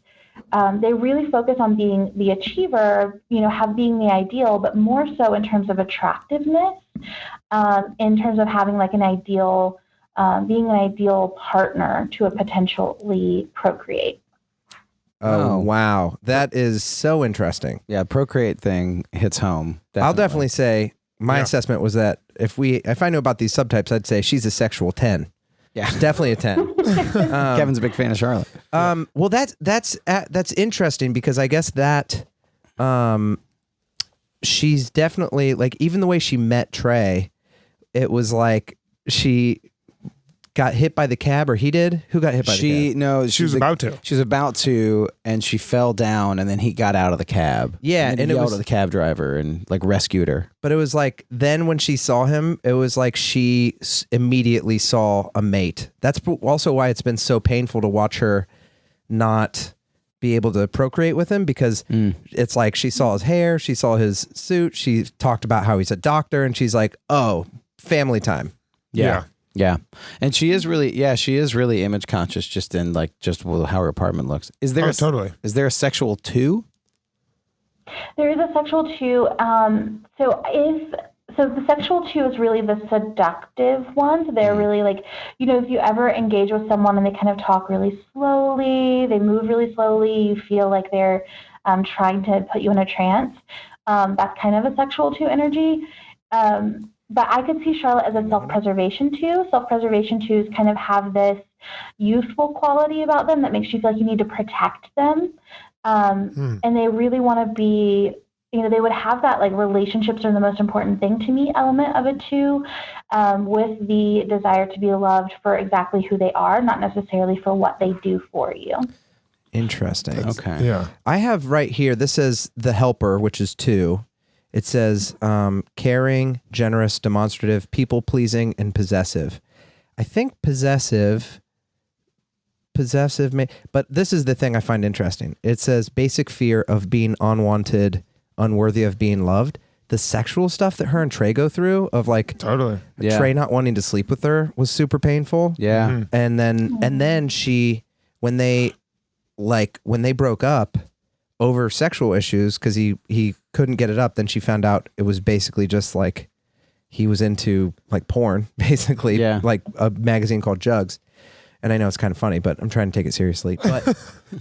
they really focus on being the achiever, being the ideal, but more so in terms of attractiveness, in terms of having like an ideal, being an ideal partner to a potentially procreate. Oh, wow. That is so interesting. Yeah, procreate thing hits home. I'll definitely say my assessment was that if I knew about these subtypes, I'd say she's a sexual 10. Yeah, definitely a 10. Kevin's a big fan of Charlotte. Well, that's interesting because I guess that she's definitely like, even the way she met Trey, it was like she got hit by the cab, or he did? Who got hit by the cab? No, she was about to. She was about to, and she fell down, and then he got out of the cab. Yeah, and he yelled at the cab driver and like rescued her. But it was like, then when she saw him, it was like she immediately saw a mate. That's also why it's been so painful to watch her not be able to procreate with him, because it's like she saw his hair, she saw his suit, she talked about how he's a doctor, and she's like, oh, family time. Yeah. And she is really image conscious just in like just how her apartment looks. Is there totally. Is there a sexual 2? There is a sexual 2. So the sexual 2 is really the seductive one. So they're really like, if you ever engage with someone and they kind of talk really slowly, they move really slowly, you feel like they're trying to put you in a trance. That's kind of a sexual 2 energy. But I could see Charlotte as a self-preservation 2. Self-preservation 2s kind of have this youthful quality about them that makes you feel like you need to protect them. And they really want to be, they would have that like relationships are the most important thing to me element of it too, with the desire to be loved for exactly who they are, not necessarily for what they do for you. Interesting. Okay. Yeah. I have right here, this says the helper, which is 2. It says caring, generous, demonstrative, people-pleasing, and possessive. I think possessive may, but this is the thing I find interesting. It says basic fear of being unwanted, unworthy of being loved. The sexual stuff that her and Trey go through of like Totally. Trey not wanting to sleep with her was super painful. Yeah. And then she, when they broke up over sexual issues, because he couldn't get it up, then she found out it was basically just like he was into like porn, basically, like a magazine called Jugs. And I know it's kind of funny, but I'm trying to take it seriously.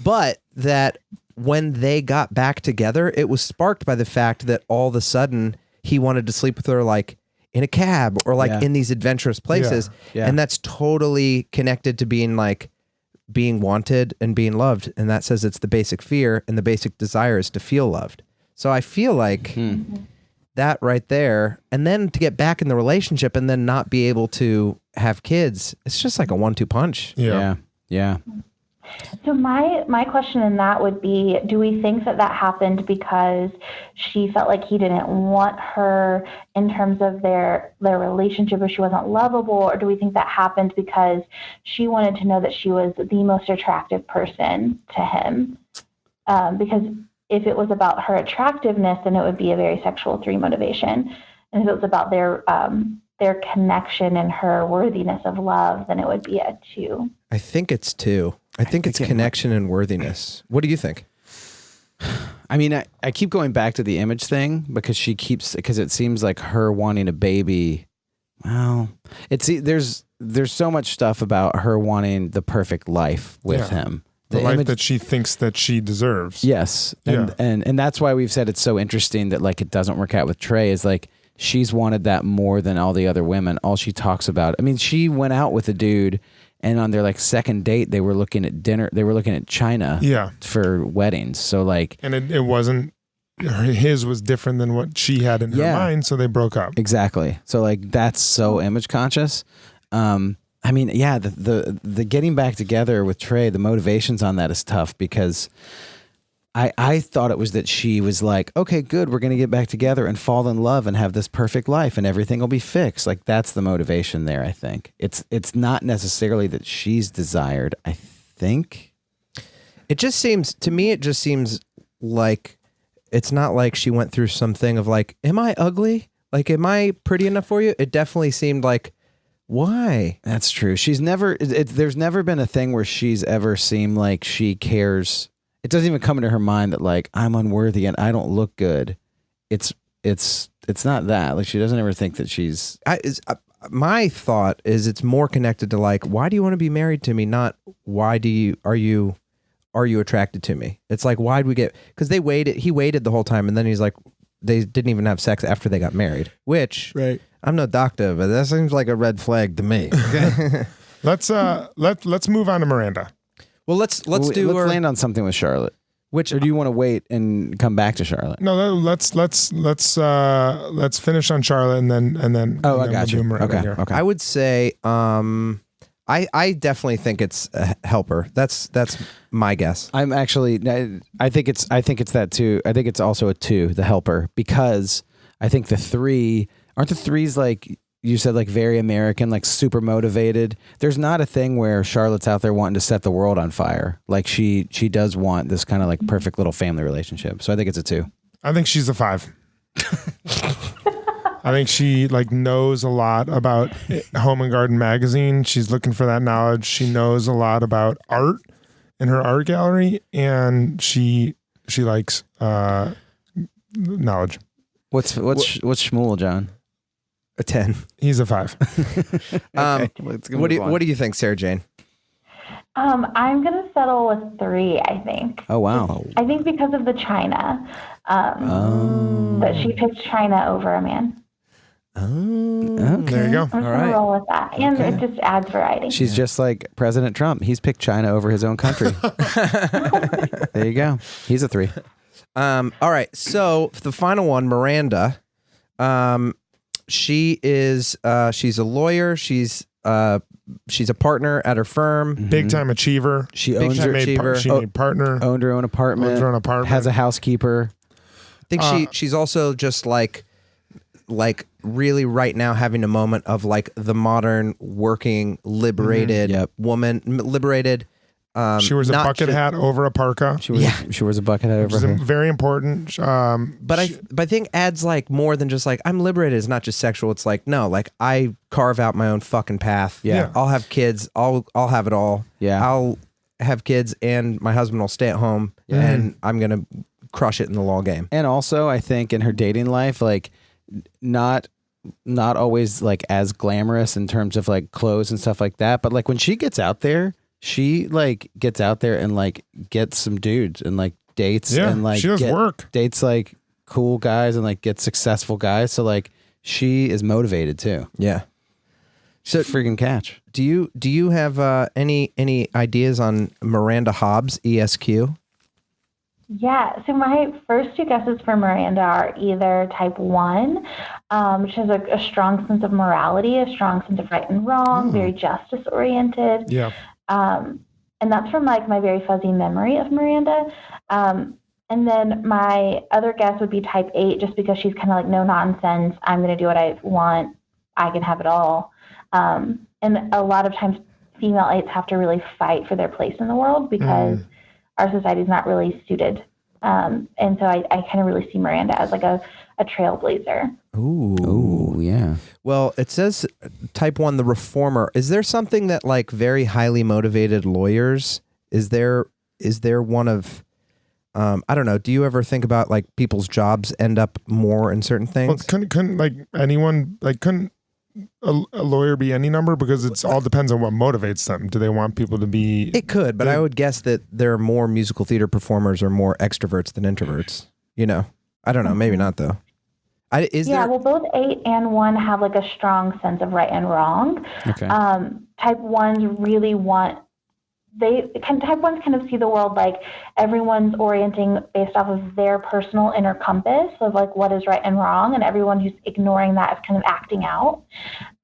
But that when they got back together, it was sparked by the fact that all of a sudden he wanted to sleep with her like in a cab or like in these adventurous places. Yeah. And that's totally connected to being wanted and being loved. And that says it's the basic fear, and the basic desire is to feel loved. So I feel like that right there, and then to get back in the relationship and then not be able to have kids, it's just like a 1-2 punch. Yeah. So my question in that would be, do we think that happened because she felt like he didn't want her in terms of their relationship, or she wasn't lovable, or do we think that happened because she wanted to know that she was the most attractive person to him? Because if it was about her attractiveness, then it would be a very sexual 3 motivation. And if it was about their connection and her worthiness of love, then it would be a 2. I think it's 2. I think it's connection and worthiness. What do you think? I mean, I keep going back to the image thing because because it seems like her wanting a baby. Well, there's so much stuff about her wanting the perfect life with him. The life that she thinks that she deserves. Yes. And that's why we've said it's so interesting that like it doesn't work out with Trey, is like she's wanted that more than all the other women. All she talks about. I mean, she went out with a dude, and on their like second date, they were looking at dinner. They were looking at China for weddings. So like, and it wasn't, his was different than what she had in her mind. So they broke up. Exactly. So like, that's so image conscious. I mean, the getting back together with Trey, the motivations on that is tough because I thought it was that she was like, okay, good, we're going to get back together and fall in love and have this perfect life and everything will be fixed. Like that's the motivation there, I think. It's not necessarily that she's desired, I think. It just seems like it's not like she went through something of like, am I ugly? Like, am I pretty enough for you? It definitely seemed like, why? That's true. She's never, there's never been a thing where she's ever seemed like she cares. It doesn't even come into her mind that like I'm unworthy and I don't look good. It's not that. Like she doesn't ever think that she's. My thought is it's more connected to like, why do you want to be married to me? Not why are you attracted to me? It's like, why'd we get? Because he waited the whole time, and then he's like, they didn't even have sex after they got married. Which I'm no doctor, but that seems like a red flag to me. Let's move on to Miranda. Well, let's land on something with Charlotte. Or do you want to wait and come back to Charlotte? No, let's finish on Charlotte and then. Oh, I got you. Okay. I would say, I definitely think it's a helper. That's my guess. I'm actually. I think it's that too. I think it's also a 2, the helper, because I think the 3 aren't the 3s like. You said like very American, like super motivated. There's not a thing where Charlotte's out there wanting to set the world on fire. Like she does want this kind of like perfect little family relationship. So I think it's a 2. I think she's a 5. I think she like knows a lot about Home and Garden magazine. She's looking for that knowledge. She knows a lot about art in her art gallery, and she likes knowledge. What's Shmuel, John? A 10. He's a 5. What do you think, Sarajane? I'm going to settle with 3, I think. Oh, wow. I think because of the China. That she picked China over a man. Oh, okay. There you go. I'm just going to roll with that. And it just adds variety. She's just like President Trump. He's picked China over his own country. There you go. He's a 3. All right. So the final one, Miranda. She is. She's a lawyer. She's a partner at her firm. Big time achiever. She owns her She made partner. Owned her own apartment. Owns her own apartment. Has a housekeeper. I think she's also just like really right now having a moment of like the modern working liberated woman, liberated. She wears a bucket hat over a parka. She wears a bucket hat over her. Very important. But I think adds like more than just like I'm liberated. It's not just sexual. It's like no, like I carve out my own fucking path. Yeah. I'll have kids. I'll have it all. Yeah. I'll have kids and my husband will stay at home and I'm gonna crush it in the law game. And also, I think in her dating life, like not always like as glamorous in terms of like clothes and stuff like that. But like when she gets out there. She like gets out there and like gets some dudes and like dates and like she does work. Dates like cool guys and like gets successful guys. So like she is motivated too. Yeah. So freaking catch. Do you have any ideas on Miranda Hobbs, ESQ? Yeah, so my first 2 guesses for Miranda are either type 1, which has a strong sense of morality, a strong sense of right and wrong, very justice oriented. Yeah. And that's from like my very fuzzy memory of Miranda. And then my other guess would be type 8, just because she's kind of like no nonsense. I'm going to do what I want. I can have it all. And a lot of times female 8s have to really fight for their place in the world because our society is not really suited. And so I kind of really see Miranda as like a trailblazer. Ooh, yeah. Well, it says type 1, the reformer. Is there something that like very highly motivated lawyers, is there one of, I don't know. Do you ever think about like people's jobs end up more in certain things? Well, couldn't like anyone, like couldn't a lawyer be any number? Because it's all depends on what motivates them. Do they want people to be? It could, but I would guess that there are more musical theater performers or more extroverts than introverts. You know, I don't know. Maybe not though. Well, both 8 and 1 have like a strong sense of right and wrong. Okay. Type 1s really type 1s kind of see the world like everyone's orienting based off of their personal inner compass of like what is right and wrong, and everyone who's ignoring that is kind of acting out.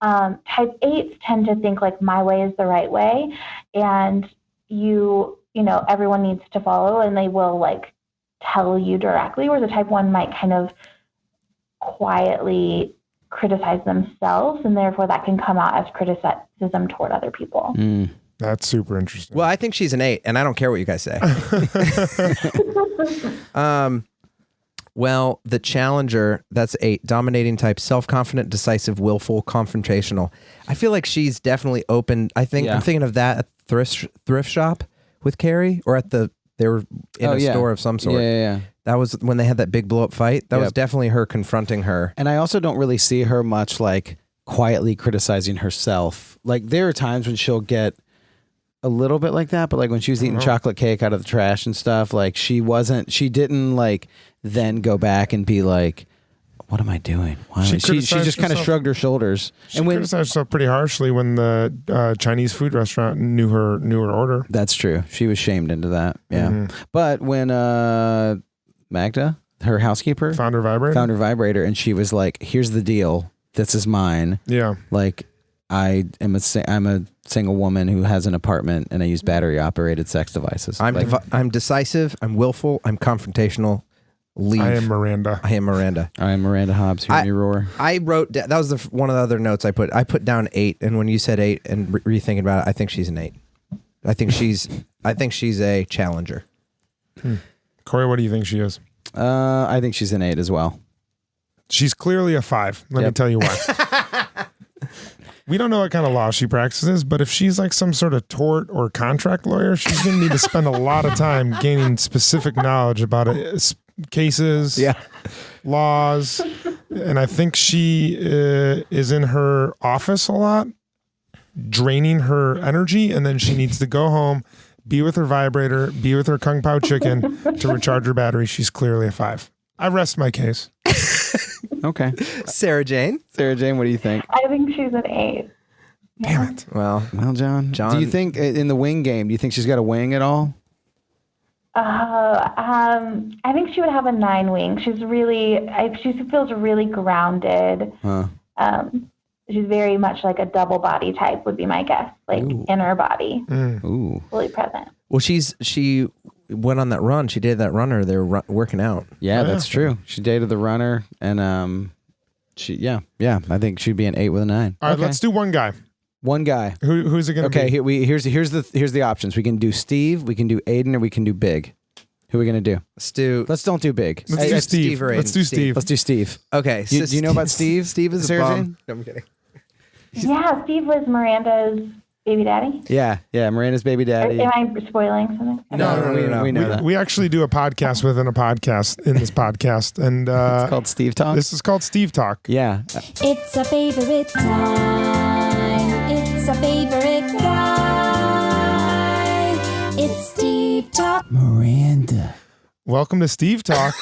Type 8s tend to think like my way is the right way, and you know, everyone needs to follow, and they will like tell you directly, whereas a type 1 might kind of quietly criticize themselves, and therefore that can come out as criticism toward other people. That's super interesting. Well, I think she's an 8, and I don't care what you guys say. Well, the challenger, that's 8, dominating type, self-confident, decisive, willful, confrontational. I feel like she's definitely open. I'm thinking of that at thrift shop with Carrie, or they were in a store of some sort. Yeah. That was when they had that big blow up fight. That was definitely her confronting her. And I also don't really see her much like quietly criticizing herself. Like there are times when she'll get a little bit like that, but like when she was eating chocolate cake out of the trash and stuff, like she didn't like then go back and be like, what am I doing? Why? She just kind of shrugged her shoulders. She criticized herself pretty harshly when the Chinese food restaurant knew her order. That's true. She was shamed into that. Yeah. But when Magda, her housekeeper, found her vibrator, and she was like, here's the deal. This is mine. Yeah. Like I'm a single woman who has an apartment and I use battery operated sex devices. I'm decisive. I'm willful. I'm confrontational. Leave. I am Miranda. I am Miranda Hobbs. Hear me roar. I wrote that was one of the other notes I put. I put down 8, and when you said 8 and rethinking about it, I think she's an 8. I think she's a challenger. Cory, what do you think she is? I think she's an 8 as well. She's clearly a 5. Let me tell you why. We don't know what kind of law she practices, but if she's like some sort of tort or contract lawyer, she's going to need to spend a lot of time gaining specific knowledge about cases, laws. And I think she is in her office a lot, draining her energy, and then she needs to go home, be with her vibrator, be with her Kung Pao chicken to recharge her battery. She's clearly a 5. I rest my case. Okay. Sarajane, what do you think? I think she's an 8. Damn it. well, John, do you think in the wing game, do you think she's got a wing at all? I think she would have a 9 wing. She's really, she feels really grounded. She's very much like a double body type would be my guess, like inner body, fully present. Well, she went on that run. She did that runner. They're working out. Yeah, that's true. She dated the runner, and I think she'd be an 8 with a 9. All right, let's do one guy. One guy. Who's it going to be? Okay, here's the options. We can do Steve, we can do Aiden, or we can do Big. Who are we gonna do? Let's don't do Big. Let's do Steve. Let's do Steve. Let's do Steve. Okay. Do you know about Steve? Steve is a bum. No, I'm kidding. Yeah, Steve was Miranda's baby daddy. Yeah, Miranda's baby daddy. Am I spoiling something? No, we know that. We actually do a podcast within a podcast in this podcast, and it's called Steve Talk. This is called Steve Talk. Yeah. It's a favorite time. It's a favorite guy. It's Steve Talk. Miranda. Welcome to Steve Talk.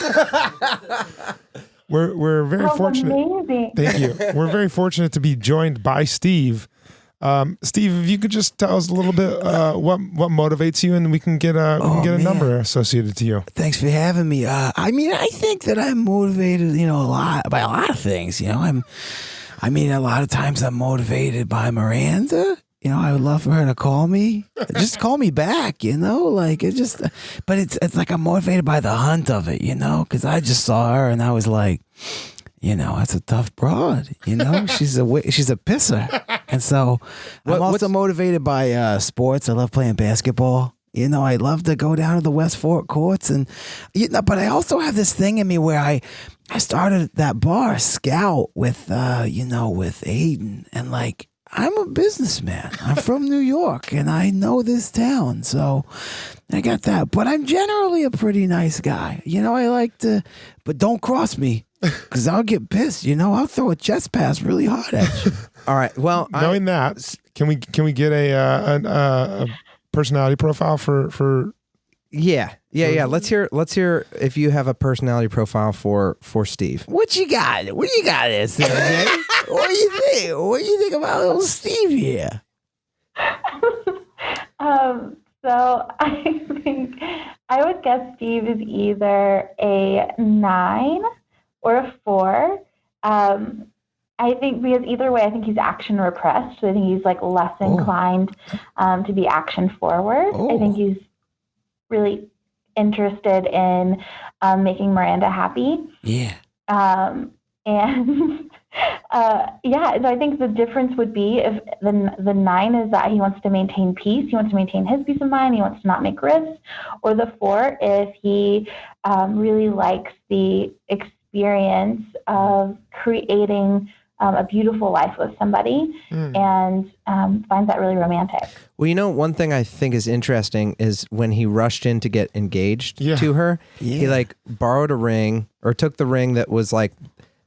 We're very fortunate. Amazing. Thank you. We're very fortunate to be joined by Steve. Steve, if you could just tell us a little bit what motivates you, and we can get a number associated to you. Thanks for having me. I think that I'm motivated, by a lot of things. A lot of times I'm motivated by Miranda. I would love for her to call me. Just call me back, but it's like I'm motivated by the hunt of it, because I just saw her and I was like, that's a tough broad, she's a pisser. And so I'm also motivated by sports. I love playing basketball. I love to go down to the West Fork courts, and but I also have this thing in me where I started that bar Scout with with Aiden, and like I'm a businessman. I'm from New York, and I know this town, so I got that. But I'm generally a pretty nice guy. I like to, but don't cross me, because I'll get pissed. I'll throw a chest pass really hard at you. All right. Well, knowing that, can we get a personality profile for? Yeah. Let's hear if you have a personality profile for Steve. What you got? What do you got there, Sarajane? What do you think? What do you think about little Steve here? So I think I would guess Steve is either a 9 or a 4. I think because either way, I think he's action repressed. So I think he's like less inclined to be action forward. I think he's really interested in making Miranda happy. Yeah. So I think the difference would be if the 9 is that he wants to maintain peace, he wants to maintain his peace of mind, he wants to not make risks, or the 4 if he really likes the experience of creating a beautiful life with somebody and finds that really romantic. Well, one thing I think is interesting is when he rushed in to get engaged to her, he like borrowed a ring or took the ring that was like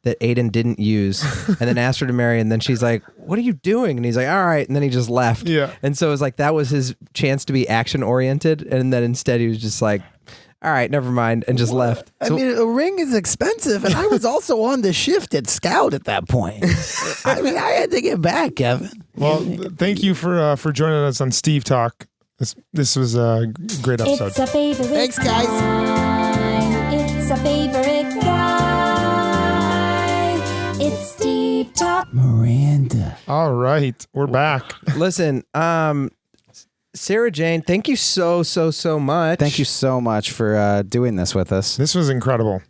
that Aiden didn't use and then asked her to marry. And then she's like, what are you doing? And he's like, all right. And then he just left. Yeah. And so it was like, that was his chance to be action oriented. And then instead he was just like, all right, never mind, and just left. A ring is expensive, and I was also on the shift at Scout at that point. I had to get back, Kevin. Well, thank you for joining us on Steve Talk. This was a great episode. It's a favorite. Thanks, guys. It's a favorite guy. It's Steve Talk. Miranda. All right, we're back. Listen, Sarajane, thank you so much. Thank you so much for doing this with us. This was incredible.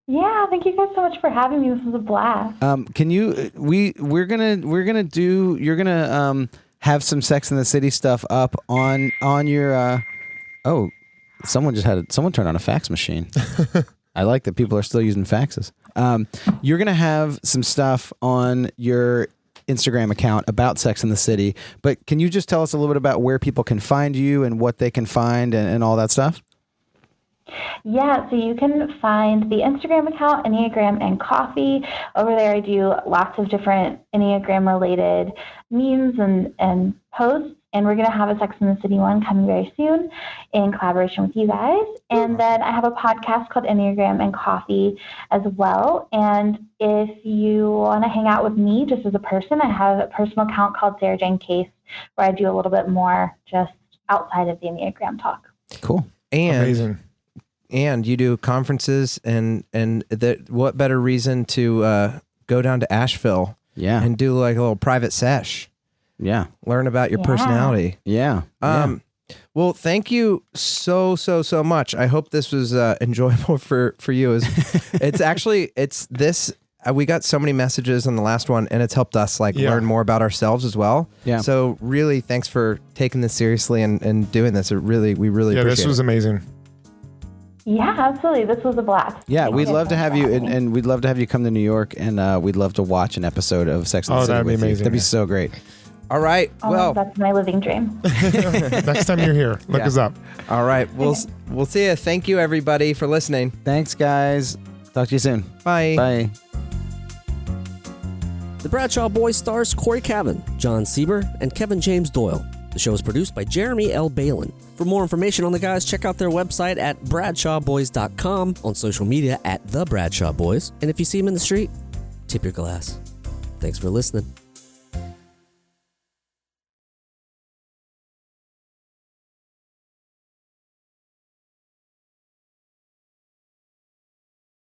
Yeah, thank you guys so much for having me. This was a blast. Can you? You're gonna have some Sex in the City stuff up on your. Someone turned on a fax machine. I like that people are still using faxes. You're going to have some stuff on your Instagram account about Sex in the City, but can you just tell us a little bit about where people can find you and what they can find and all that stuff? Yeah, so you can find the Instagram account, Enneagram and Coffee. Over there, I do lots of different Enneagram-related memes and posts, and we're going to have a Sex in the City one coming very soon in collaboration with you guys. And then I have a podcast called Enneagram and Coffee as well. And if you want to hang out with me just as a person, I have a personal account called Sarajane Case, where I do a little bit more just outside of the Enneagram talk. Cool. And Amazing. And you do conferences, and what better reason to go down to Asheville and do like a little private sesh. Yeah. Learn about your personality. Yeah. Well, thank you so much. I hope this was enjoyable for you. We got so many messages on the last one, and it's helped us learn more about ourselves as well. Yeah. So really, thanks for taking this seriously and doing this. We really appreciate it. Yeah, this was amazing. Yeah, absolutely. This was a blast. Yeah, we'd love to have you, and we'd love to have you come to New York, and we'd love to watch an episode of Sex and the City. That'd be with you. amazing. That'd be so great. All right. Well, that's my living dream. Next time you're here, look us up. All right. We'll see you. Thank you, everybody, for listening. Thanks, guys. Talk to you soon. Bye. Bye. The Bradshaw Boys stars Cory Cavin, Jon Sieber, and Kevin James Doyle. The show is produced by Jeremy L. Balon. For more information on the guys, check out their website at bradshawboys.com, on social media at The Bradshaw Boys. And if you see them in the street, tip your glass. Thanks for listening.